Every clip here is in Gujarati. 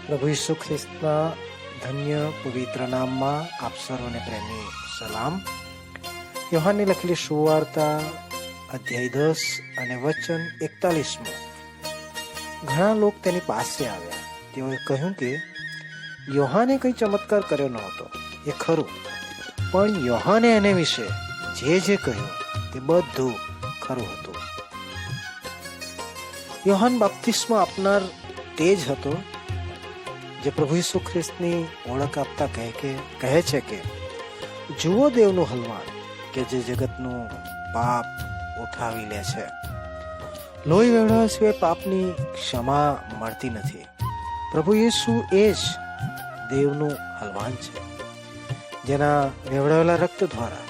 પ્રભુ ઈસુ ખ્રિસ્તના ધન્ય પવિત્ર નામમાં આપ સર્વને પ્રેમી સલામ. યોહાનની લખેલી સુવાર્તા અધ્યાય 10 અને વચન 41. ઘણા લોકો તેની પાસે આવ્યા. તેઓએ કહ્યું કે યોહાને કઈ ચમત્કાર કર્યો નહોતો, એ ખરું, પણ યોહાને એને વિશે જે કહ્યું તે બધું ખરું હતું. યોહાન બાપ્તિસ્મા આપનાર તે જ હતો જે પ્રભુ ઈસુ ખ્રિસ્તની ઓળખ આપતા કહે છે કે જુઓ દેવનું હલવાણ કે જે જગતનું પાપ ઉઠાવી લે છે. લોહી વેવડાવ્યા સિવાય પાપની ક્ષમા મળતી નથી. પ્રભુ ઈસુ એ જ દેવનું હલવાણ છે, જેના વેવડાવેલા રક્ત દ્વારા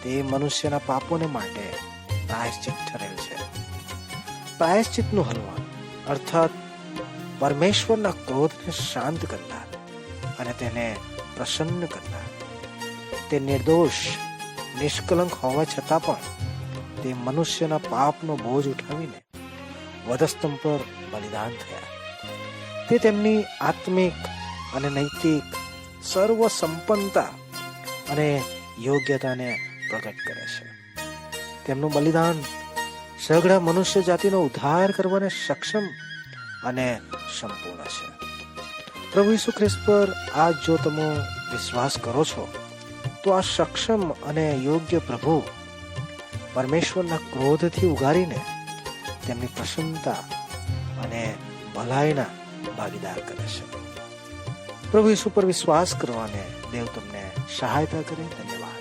તે મનુષ્યના પાપોને માટે પ્રાયશ્ચિત ઠરેલ છે. પ્રાયશ્ચિતનું હલવાણ અર્થાત પરમેશ્વરના ક્રોધને શાંત કરનાર અને તેને પ્રસન્ન કરનાર. તે નિર્દોષ નિષ્કલંક હોવા છતાં પણ તે મનુષ્યના પાપનો બોજ ઉઠાવીને વધસ્તંભ પર બલિદાન થયા. તે તેમની આત્મિક અને નૈતિક સર્વ સંપન્નતા અને યોગ્યતાને પ્રગટ કરે છે. તેમનું બલિદાન સઘળા મનુષ્ય જાતિનો ઉદ્ધાર કરવાને સક્ષમ અને સંપૂર્ણ છે. પ્રભુ ઈસુ ખ્રિસ્ત પર આજ જો તમે વિશ્વાસ કરો છો તો આ સક્ષમ અને યોગ્ય પ્રભુ પરમેશ્વરના ક્રોધથી ઉગારીને તેમની પ્રસન્નતા અને ભલાઈના ભાગીદાર કરે છે. પ્રભુ ઈસુ પર વિશ્વાસ કરવાને દેવ તમને સહાયતા કરે. ધન્યવાદ.